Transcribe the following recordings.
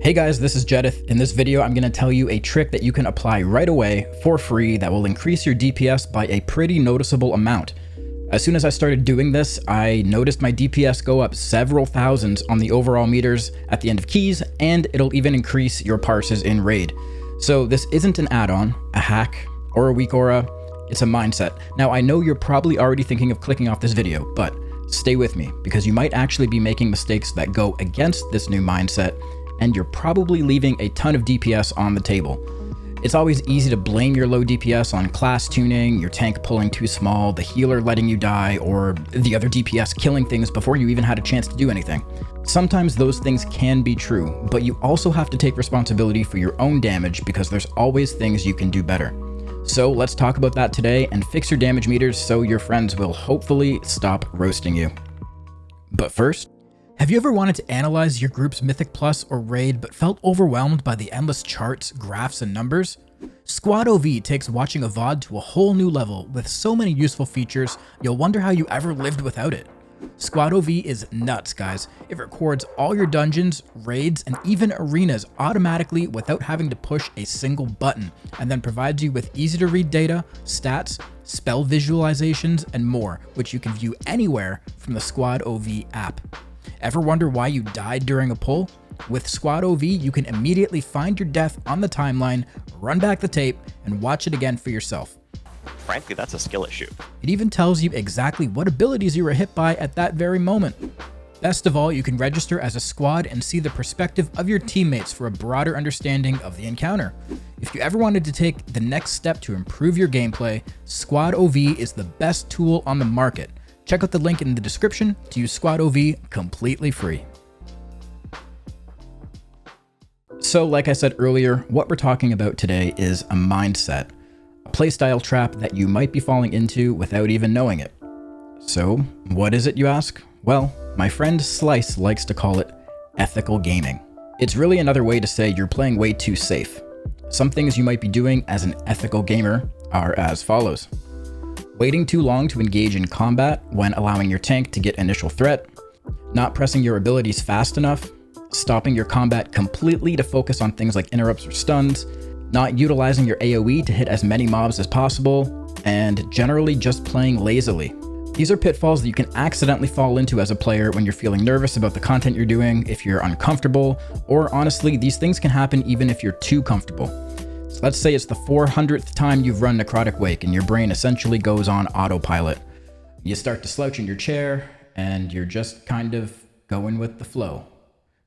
Hey guys, this is Jedith. In this video, I'm going to tell you a trick that you can apply right away for free that will increase your DPS by a pretty noticeable amount. As soon as I started doing this, I noticed my DPS go up several thousands on the overall meters at the end of keys, and it'll even increase your parses in raid. So this isn't an add-on, a hack, or a weak aura, it's a mindset. Now I know you're probably already thinking of clicking off this video, but stay with me because you might actually be making mistakes that go against this new mindset, and you're probably leaving a ton of DPS on the table. It's always easy to blame your low DPS on class tuning, your tank pulling too small, the healer letting you die, or the other DPS killing things before you even had a chance to do anything. Sometimes those things can be true, but you also have to take responsibility for your own damage because there's always things you can do better. So let's talk about that today and fix your damage meters so your friends will hopefully stop roasting you. But first, have you ever wanted to analyze your group's Mythic Plus or Raid but felt overwhelmed by the endless charts, graphs, and numbers? Squadov takes watching a VOD to a whole new level with so many useful features, you'll wonder how you ever lived without it. Squadov is nuts, guys. It records all your dungeons, raids, and even arenas automatically without having to push a single button, and then provides you with easy-to-read data, stats, spell visualizations, and more, which you can view anywhere from the Squadov app. Ever wonder why you died during a pull? With Squadov, you can immediately find your death on the timeline, run back the tape, and watch it again for yourself. Frankly, that's a skill issue. It even tells you exactly what abilities you were hit by at that very moment. Best of all, you can register as a squad and see the perspective of your teammates for a broader understanding of the encounter. If you ever wanted to take the next step to improve your gameplay, Squadov is the best tool on the market. Check out the link in the description to use Squadov completely free. So like I said earlier, what we're talking about today is a mindset, a playstyle trap that you might be falling into without even knowing it. So what is it, you ask? Well, my friend Slice likes to call it ethical gaming. It's really another way to say you're playing way too safe. Some things you might be doing as an ethical gamer are as follows. Waiting too long to engage in combat when allowing your tank to get initial threat, not pressing your abilities fast enough, stopping your combat completely to focus on things like interrupts or stuns, not utilizing your AoE to hit as many mobs as possible, and generally just playing lazily. These are pitfalls that you can accidentally fall into as a player when you're feeling nervous about the content you're doing, if you're uncomfortable, or honestly, these things can happen even if you're too comfortable. So let's say it's the 400th time you've run Necrotic Wake and your brain essentially goes on autopilot. You start to slouch in your chair and you're just kind of going with the flow.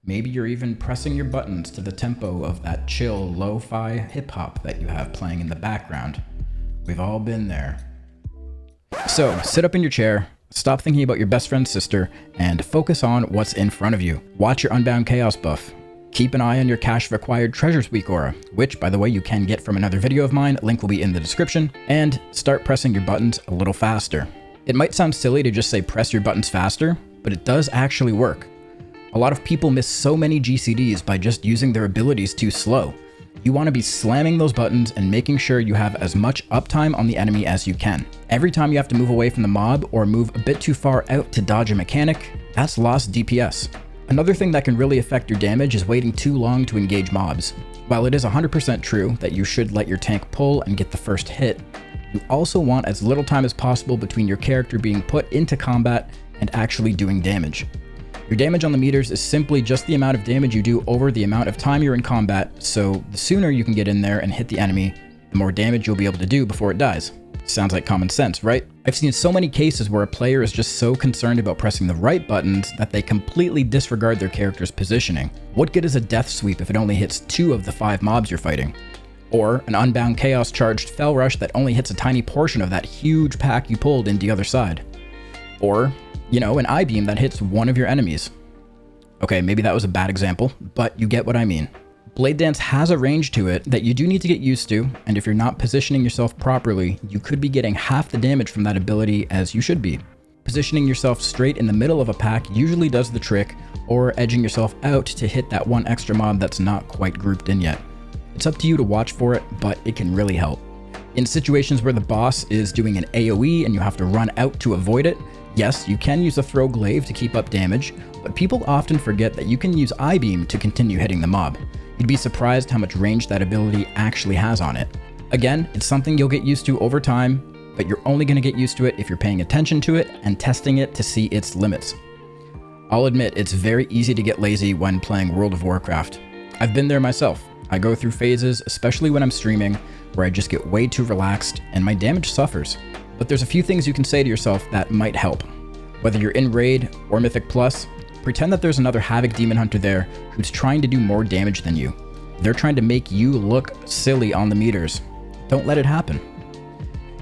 Maybe you're even pressing your buttons to the tempo of that chill lo-fi hip-hop that you have playing in the background. We've all been there. So sit up in your chair, stop thinking about your best friend's sister, and focus on what's in front of you. Watch your Unbound Chaos buff. Keep an eye on your Cache of Acquired Treasures weak aura, which, by the way, you can get from another video of mine, link will be in the description, and start pressing your buttons a little faster. It might sound silly to just say press your buttons faster, but it does actually work. A lot of people miss so many GCDs by just using their abilities too slow. You want to be slamming those buttons and making sure you have as much uptime on the enemy as you can. Every time you have to move away from the mob or move a bit too far out to dodge a mechanic, that's lost DPS. Another thing that can really affect your damage is waiting too long to engage mobs. While it is 100% true that you should let your tank pull and get the first hit, you also want as little time as possible between your character being put into combat and actually doing damage. Your damage on the meters is simply just the amount of damage you do over the amount of time you're in combat, so the sooner you can get in there and hit the enemy, the more damage you'll be able to do before it dies. Sounds like common sense, right? I've seen so many cases where a player is just so concerned about pressing the right buttons that they completely disregard their character's positioning. What good is a death sweep if it only hits 2 of the 5 mobs you're fighting? Or an Unbound Chaos charged Fell Rush that only hits a tiny portion of that huge pack you pulled into the other side? Or, you know, an I-beam that hits one of your enemies. Okay, maybe that was a bad example, but you get what I mean. Blade Dance has a range to it that you do need to get used to, and if you're not positioning yourself properly, you could be getting half the damage from that ability as you should be. Positioning yourself straight in the middle of a pack usually does the trick, or edging yourself out to hit that one extra mob that's not quite grouped in yet. It's up to you to watch for it, but it can really help. In situations where the boss is doing an AoE and you have to run out to avoid it, yes, you can use a throw glaive to keep up damage, but people often forget that you can use I-beam to continue hitting the mob. You'd be surprised how much range that ability actually has on it. Again, it's something you'll get used to over time, but you're only going to get used to it if you're paying attention to it and testing it to see its limits. I'll admit, it's very easy to get lazy when playing World of Warcraft. I've been there myself. I go through phases, especially when I'm streaming, where I just get way too relaxed and my damage suffers. But there's a few things you can say to yourself that might help. Whether you're in Raid or Mythic Plus, pretend that there's another Havoc Demon Hunter there who's trying to do more damage than you. They're trying to make you look silly on the meters. Don't let it happen.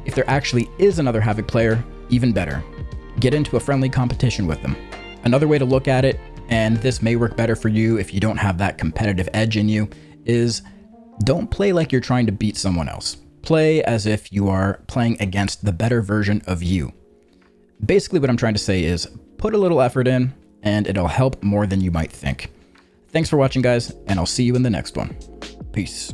If there actually is another Havoc player, even better. Get into a friendly competition with them. Another way to look at it, and this may work better for you if you don't have that competitive edge in you, is don't play like you're trying to beat someone else. Play as if you are playing against the better version of you. Basically what I'm trying to say is put a little effort in and it'll help more than you might think. Thanks for watching, guys, and I'll see you in the next one. Peace.